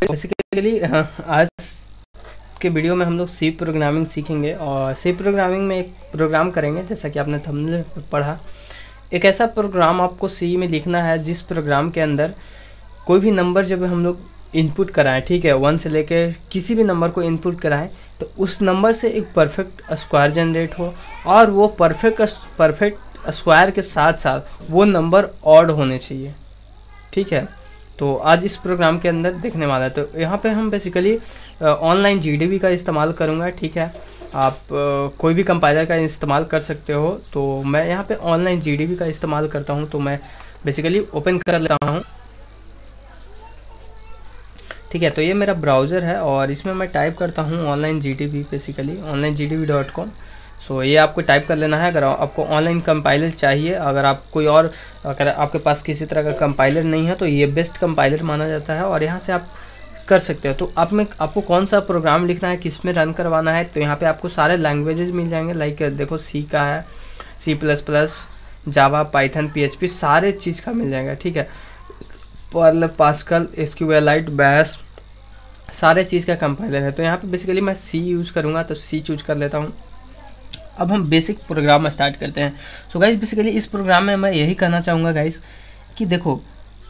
Basically आज के video में हम लोग सी प्रोग्रामिंग सीखेंगे और सी प्रोग्रामिंग में एक प्रोग्राम करेंगे, जैसा कि आपने थंबनेल में पढ़ा। एक ऐसा प्रोग्राम आपको सी में लिखना है जिस प्रोग्राम के अंदर कोई भी नंबर जब हम लोग इनपुट कराएं, ठीक है, 1 से लेके किसी भी नंबर को इनपुट कराएं तो उस नंबर से एक परफेक्ट स्क्वायर जनरेट हो और वो परफेक्ट स्क्वायर के साथ साथ वो नंबर ऑड होने चाहिए, ठीक है। तो आज इस प्रोग्राम के अंदर देखने वाला है। तो यहाँ पे हम बेसिकली ऑनलाइन जीडीबी का इस्तेमाल करूँगा, ठीक है। आप कोई भी कंपाइलर का इस्तेमाल कर सकते हो, तो मैं यहाँ पे ऑनलाइन जीडीबी का इस्तेमाल करता हूँ। तो मैं बेसिकली ओपन कर लेता हूँ, ठीक है। तो ये मेरा ब्राउज़र है और इसमें मैं टाइप करता हूँ ऑनलाइन जीडीबी, बेसिकली onlinegdb.com। सो ये आपको टाइप कर लेना है। अगर आपको ऑनलाइन कंपाइलर चाहिए, अगर आपके पास किसी तरह का कंपाइलर नहीं है तो ये बेस्ट कंपाइलर माना जाता है और यहाँ से आप कर सकते हो। तो आपको कौन सा प्रोग्राम लिखना है, किस में रन करवाना है, तो यहाँ पे आपको सारे लैंग्वेजेस मिल जाएंगे। लाइक देखो सी का है, C++, जावा, पाइथन, PHP, सारे चीज़ का मिल जाएगा, ठीक है। पर्ल, पास्कल, SQLite, बैश, सारे चीज़ का कंपाइलर है। तो यहाँ पे बेसिकली मैं सी यूज़ करूँगा, तो सी चूज कर लेता हूँ। अब हम बेसिक प्रोग्राम स्टार्ट करते हैं। सो गाइज बेसिकली इस प्रोग्राम में मैं यही कहना चाहूँगा गाइज कि देखो,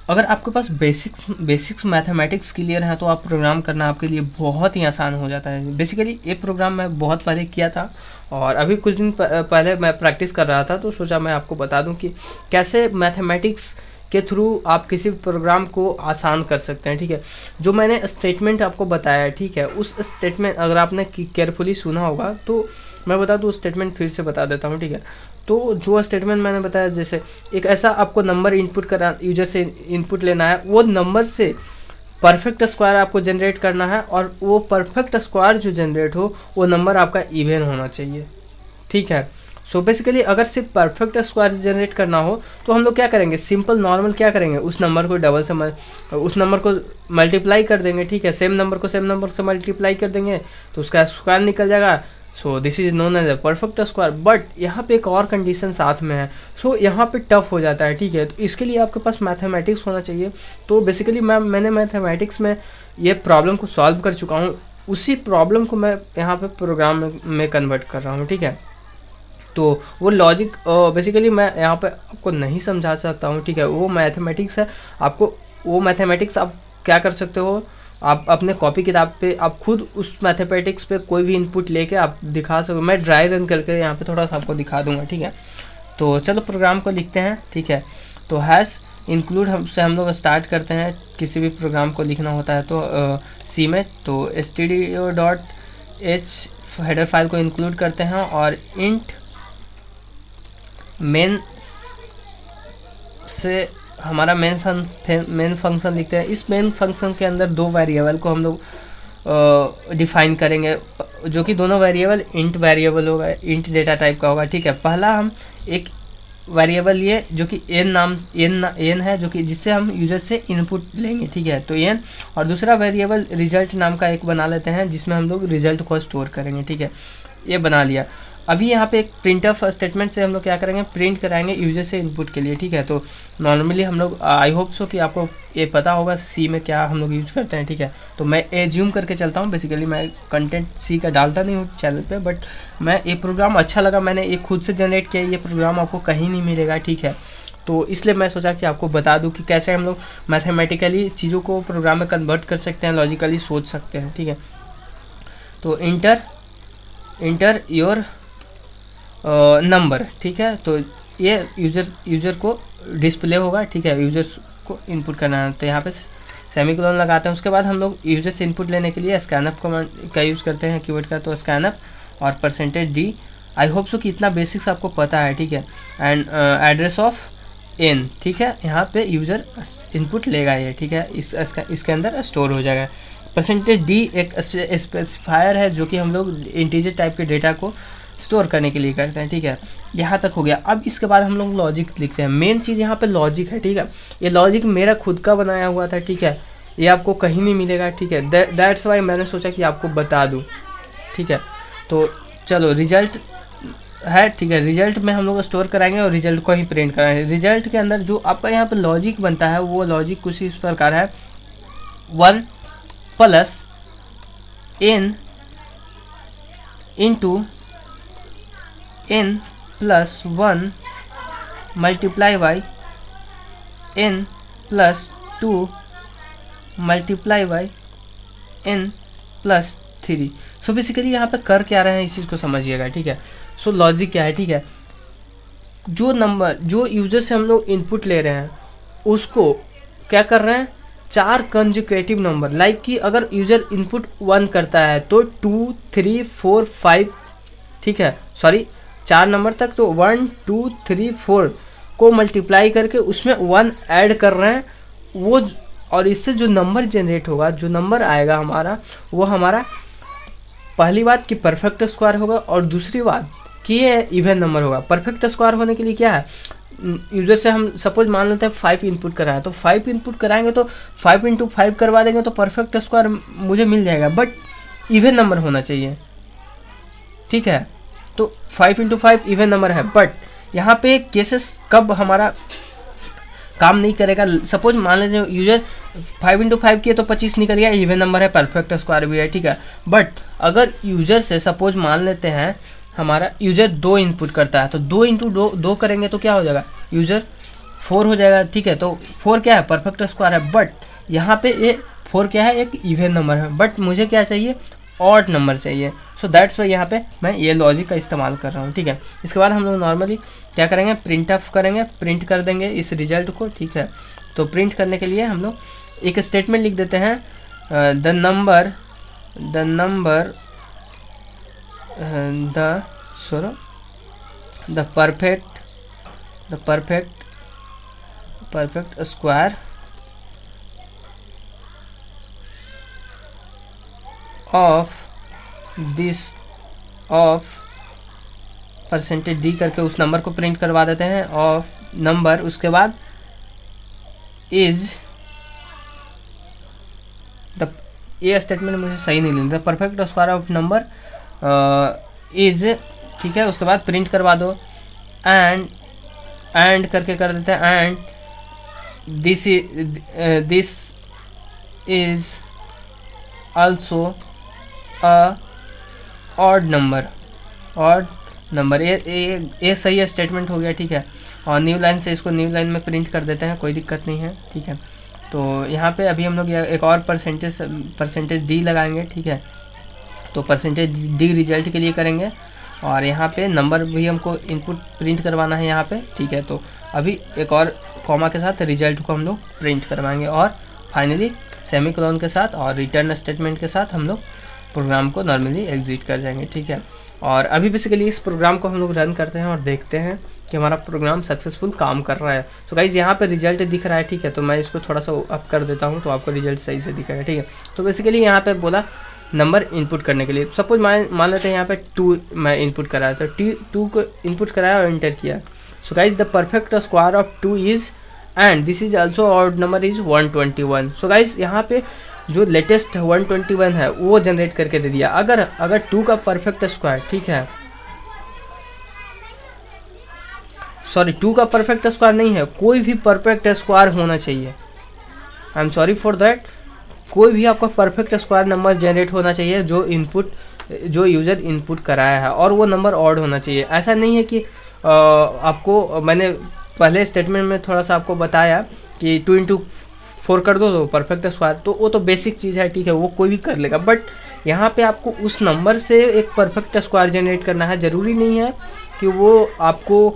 अगर आपके पास बेसिक्स मैथमेटिक्स क्लियर है तो आप प्रोग्राम करना आपके लिए बहुत ही आसान हो जाता है। बेसिकली ये प्रोग्राम मैं बहुत पहले किया था और अभी कुछ दिन पहले मैं प्रैक्टिस कर रहा था, तो सोचा मैं आपको बता दूं कि कैसे मैथमेटिक्स के थ्रू आप किसी प्रोग्राम को आसान कर सकते हैं, ठीक है। जो मैंने स्टेटमेंट आपको बताया है, ठीक है, उस स्टेटमेंट अगर आपने केयरफुली सुना होगा तो मैं बता दूँ, स्टेटमेंट फिर से बता देता हूँ, ठीक है। तो जो स्टेटमेंट मैंने बताया, जैसे एक ऐसा आपको नंबर इनपुट करा, यूजर से इनपुट लेना है, वो नंबर से परफेक्ट स्क्वायर आपको जनरेट करना है और वो परफेक्ट स्क्वायर जो जनरेट हो वो नंबर आपका इवन होना चाहिए, ठीक है। सो बेसिकली अगर सिर्फ परफेक्ट स्क्वायर जनरेट करना हो तो हम लोग क्या करेंगे, सिंपल नॉर्मल क्या करेंगे, उस नंबर को डबल से उस नंबर को मल्टीप्लाई कर देंगे, ठीक है। सेम नंबर को सेम नंबर से मल्टीप्लाई कर देंगे तो उसका स्क्वायर निकल जाएगा। So this is known as a perfect square. But यहाँ पे एक और कंडीशन साथ में है, सो यहाँ पे टफ हो जाता है, ठीक है। तो इसके लिए आपके पास मैथमेटिक्स होना चाहिए। तो बेसिकली मैंने मैथमेटिक्स में ये प्रॉब्लम को सॉल्व कर चुका हूँ, उसी प्रॉब्लम को मैं यहाँ पे प्रोग्राम में कन्वर्ट कर रहा हूँ, ठीक है। तो वो लॉजिक बेसिकली मैं यहाँ पे आपको नहीं समझा सकता हूँ, ठीक है। वो मैथमेटिक्स है, आपको वो मैथमेटिक्स आप क्या कर सकते हो, आप अपने कॉपी किताब पे आप खुद उस मैथमेटिक्स पे कोई भी इनपुट लेके आप दिखा सको। मैं ड्राई रन करके यहाँ पे थोड़ा सा आपको दिखा दूंगा, ठीक है। तो चलो प्रोग्राम को लिखते हैं, ठीक है। तो हैश इंक्लूड से हम लोग स्टार्ट करते हैं। किसी भी प्रोग्राम को लिखना होता है तो सी में, तो stdio.h हेडर फाइल को इंक्लूड करते हैं और इंट मेन से हमारा मेन फंक्शन लिखते हैं। इस मेन फंक्शन के अंदर दो वेरिएबल को हम लोग डिफाइन करेंगे, जो कि दोनों वेरिएबल इंट वेरिएबल होगा, इंट डेटा टाइप का होगा, ठीक है। पहला हम एक वेरिएबल लिए जो कि n है, जो कि जिससे हम यूजर से इनपुट लेंगे, ठीक है। तो n, और दूसरा वेरिएबल रिजल्ट नाम का एक बना लेते हैं जिसमें हम लोग रिजल्ट को स्टोर करेंगे, ठीक है। ये बना लिया। अभी यहाँ पे एक प्रिंटफ स्टेटमेंट से हम लोग क्या करेंगे, प्रिंट कराएंगे यूजर से इनपुट के लिए, ठीक है। तो नॉर्मली हम लोग आई होप सो कि आपको ये पता होगा सी में क्या हम लोग यूज़ करते हैं, ठीक है। तो मैं एज्यूम करके चलता हूँ, बेसिकली मैं कंटेंट सी का डालता नहीं हूँ चैनल पे, बट मैं ये प्रोग्राम अच्छा लगा, मैंने ये खुद से जनरेट किया। ये प्रोग्राम आपको कहीं नहीं मिलेगा, ठीक है। तो इसलिए मैं सोचा कि आपको बता दूँ कि कैसे हम लोग मैथमेटिकली चीज़ों को प्रोग्राम में कन्वर्ट कर सकते हैं, लॉजिकली सोच सकते हैं, ठीक है। तो इंटर योर नंबर, ठीक है। तो ये यूज़र को डिस्प्ले होगा, ठीक है, यूजर्स को इनपुट करना है। तो यहाँ पे सेमीकोलन लगाते हैं। उसके बाद हम लोग यूजर से इनपुट लेने के लिए स्कैनअप कमांड का यूज़ करते हैं, कीवर्ड का। तो स्कैनअप और %d। आई होप सो कि इतना बेसिक्स आपको पता है, ठीक है। एंड एड्रेस ऑफ n, ठीक है। यहाँ पे यूज़र इनपुट लेगा ये, ठीक है, इसके अंदर स्टोर हो जाएगा। %d एक स्पेसिफायर है जो कि हम लोग इंटीजर टाइप के डेटा को स्टोर करने के लिए करते हैं, ठीक है। यहाँ तक हो गया। अब इसके बाद हम लोग लॉजिक लिखते हैं। मेन चीज़ यहाँ पे लॉजिक है, ठीक है। ये लॉजिक मेरा खुद का बनाया हुआ था, ठीक है, ये आपको कहीं नहीं मिलेगा, ठीक है। दैट्स वाई मैंने सोचा कि आपको बता दूँ, ठीक है। तो चलो रिजल्ट है, ठीक है, रिजल्ट में हम लोग स्टोर कराएंगे और रिजल्ट को ही प्रिंट कराएंगे। रिजल्ट के अंदर जो आपका यहाँ पे लॉजिक बनता है वो लॉजिक कुछ इस प्रकार है। 1 plus n into n plus 1 multiply by n plus 2 multiply by n plus 3। So basically यहाँ पे कर क्या रहे हैं इस चीज़ को समझिएगा, ठीक है। सो लॉजिक क्या है, ठीक है, जो नंबर जो यूजर से हम लोग इनपुट ले रहे हैं उसको क्या कर रहे हैं, 4 कंजुकेटिव नंबर, लाइक कि अगर यूजर इनपुट 1 करता है तो 2 3 4 5, ठीक है, सॉरी 4 नंबर तक, तो 1 2 3 4 को मल्टीप्लाई करके उसमें 1 ऐड कर रहे हैं वो, और इससे जो नंबर जनरेट होगा, जो नंबर आएगा हमारा, वो हमारा पहली बात कि परफेक्ट स्क्वायर होगा और दूसरी बात कि ये इवन नंबर होगा। परफेक्ट स्क्वायर होने के लिए क्या है, यूजर से हम सपोज मान लेते हैं 5 इनपुट कराया, तो 5 इनपुट कराएंगे तो 5 इंटू 5 करवा देंगे तो परफेक्ट स्क्वायर मुझे मिल जाएगा, बट इवन नंबर होना चाहिए, ठीक है। तो 5 इंटू 5 इवन नंबर है, बट यहाँ पे केसेस कब हमारा काम नहीं करेगा। सपोज मान लीजिए यूजर 5 इंटू 5 किए तो 25 निकल गया, इवन नंबर है, परफेक्ट स्क्वायर भी है, ठीक है। बट अगर यूजर से सपोज मान लेते हैं हमारा यूजर 2 इनपुट करता है, तो 2 इंटू 2 करेंगे तो क्या हो जाएगा, यूजर 4 हो जाएगा, ठीक है। तो 4 क्या है, परफेक्ट स्क्वायर है, बट यहाँ पे ये 4 क्या है, एक इवन नंबर है, बट मुझे क्या चाहिए, ऑड नंबर चाहिए। सो दैट्स वाई यहाँ पे मैं ये लॉजिक का इस्तेमाल कर रहा हूँ, ठीक है। इसके बाद हम लोग नॉर्मली क्या करेंगे, प्रिंट ऑफ करेंगे, प्रिंट कर देंगे इस रिजल्ट को, ठीक है। तो प्रिंट करने के लिए हम लोग एक स्टेटमेंट लिख देते हैं, the number the perfect square of this of percentage D करके उस नंबर को प्रिंट करवा देते हैं, ऑफ नंबर, उसके बाद इज द, ये स्टेटमेंट मुझे सही नहीं लिखा, the perfect square of number is, ठीक है। उसके बाद प्रिंट करवा दो, एंड करके कर देते हैं, and this is also a odd number, ये सही स्टेटमेंट हो गया, ठीक है। और न्यू लाइन से इसको न्यू लाइन में प्रिंट कर देते हैं, कोई दिक्कत नहीं है, ठीक है। तो यहाँ पे अभी हम लोग एक और परसेंटेज डी लगाएंगे, ठीक है। तो परसेंटेज डी रिजल्ट के लिए करेंगे, और यहाँ पे नंबर भी हमको इनपुट प्रिंट करवाना है यहाँ पे, ठीक है। तो अभी एक और कॉमा के साथ रिजल्ट को हम लोग प्रिंट करवाएंगे, और फाइनली सेमीकोलन के साथ और रिटर्न स्टेटमेंट के साथ हम लोग प्रोग्राम को नॉर्मली एग्जिट कर जाएंगे, ठीक है। और अभी बेसिकली इस प्रोग्राम को हम लोग रन करते हैं और देखते हैं कि हमारा प्रोग्राम सक्सेसफुल काम कर रहा है। तो गाइज़ यहाँ पे रिजल्ट दिख रहा है, ठीक है। तो मैं इसको थोड़ा सा अप कर देता हूँ तो आपको रिजल्ट सही से दिखेगा, ठीक है। तो बेसिकली यहाँ पे बोला नंबर इनपुट करने के लिए, सपोज मान लेते हैं यहाँ पे 2 मैं इनपुट कराया, तो 2 को इनपुट कराया और इंटर किया। So guys the perfect square of 2 is, and this is also odd number is 121। So guys यहाँ पे जो लेटेस्ट 121 है वो जनरेट करके दे दिया। अगर 2 का परफेक्ट स्क्वायर, ठीक है, सॉरी 2 का परफेक्ट स्क्वायर नहीं है, कोई भी परफेक्ट स्क्वायर होना चाहिए, I am sorry for that, कोई भी आपका परफेक्ट स्क्वायर नंबर जनरेट होना चाहिए जो यूज़र इनपुट कराया है, और वो नंबर ऑड होना चाहिए। ऐसा नहीं है कि आपको मैंने पहले स्टेटमेंट में थोड़ा सा आपको बताया कि 2 इंटू 4 कर दो तो परफेक्ट स्क्वायर, तो वो तो बेसिक चीज़ है, ठीक है, वो कोई भी कर लेगा। बट यहाँ पे आपको उस नंबर से एक परफेक्ट स्क्वायर जनरेट करना है, ज़रूरी नहीं है कि वो आपको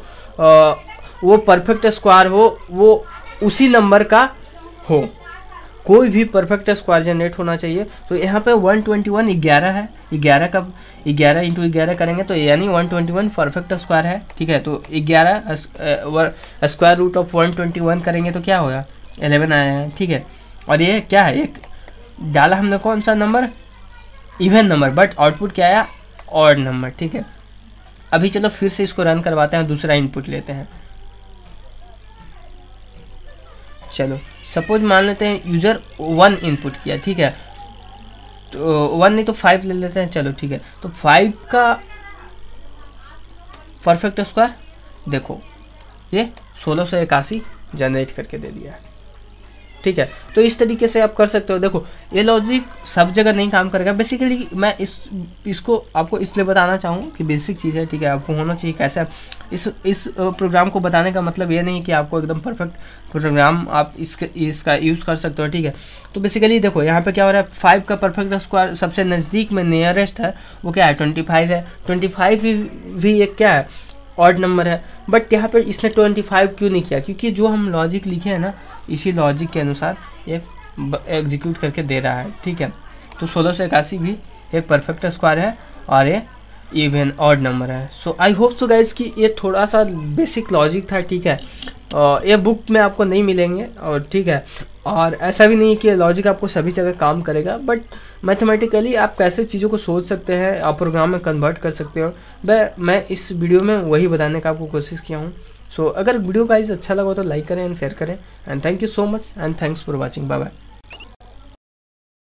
वो परफेक्ट स्क्वायर हो वो उसी नंबर का हो, कोई भी परफेक्ट स्क्वायर जनरेट होना चाहिए। तो यहाँ पे 121 11 है, 11 का 11 इंटू 11 करेंगे तो यानी 121 परफेक्ट स्क्वायर है, ठीक है। तो 11 स्क्वायर रूट ऑफ 121 करेंगे तो क्या होगा, 11 आया है, ठीक है। और ये क्या है, एक डाला हमने कौन सा number, even number, but output क्या आया, ऑड नंबर, ठीक है। अभी चलो फिर से इसको रन करवाते हैं, दूसरा इनपुट लेते हैं। चलो सपोज मान लेते हैं यूज़र 1 इनपुट किया, ठीक है, तो 1 नहीं तो 5 ले लेते हैं, चलो ठीक है। तो 5 का परफेक्ट स्क्वायर देखो, ये 1681 जनरेट करके दे दिया है, ठीक है। तो इस तरीके से आप कर सकते हो। देखो ये लॉजिक सब जगह नहीं काम करेगा, बेसिकली मैं इसको आपको इसलिए बताना चाहूँ कि बेसिक चीज़ है, ठीक है, आपको होना चाहिए कैसे। इस प्रोग्राम को बताने का मतलब ये नहीं कि आपको एकदम परफेक्ट प्रोग्राम आप इसका यूज़ कर सकते हो, ठीक है। तो बेसिकली देखो यहाँ पे क्या हो रहा है, 5 का परफेक्ट स्क्वायर सबसे नज़दीक में नियरेस्ट है वो क्या है, 25 है। 25 भी एक क्या है, ऑड नंबर है। बट यहाँ पर इसने 25 क्यों नहीं किया, क्योंकि जो हम लॉजिक लिखे हैं ना, इसी लॉजिक के अनुसार ये एग्जीक्यूट करके दे रहा है, ठीक है। तो 1681 भी एक परफेक्ट स्क्वायर है और ये इवन ऑड नंबर है। सो आई होप सो गाइज कि ये थोड़ा सा बेसिक लॉजिक था, ठीक है। ये बुक में आपको नहीं मिलेंगे और ठीक है, और ऐसा भी नहीं कि लॉजिक आपको सभी जगह काम करेगा, बट मैथमेटिकली आप कैसे चीज़ों को सोच सकते हैं, आप प्रोग्राम में कन्वर्ट कर सकते हो, मैं इस वीडियो में वही बताने का आपको कोशिश किया हूँ। सो अगर वीडियो गाइज अच्छा लगा तो लाइक करें एंड शेयर करें, and thank you so much and thanks for watching, bye bye.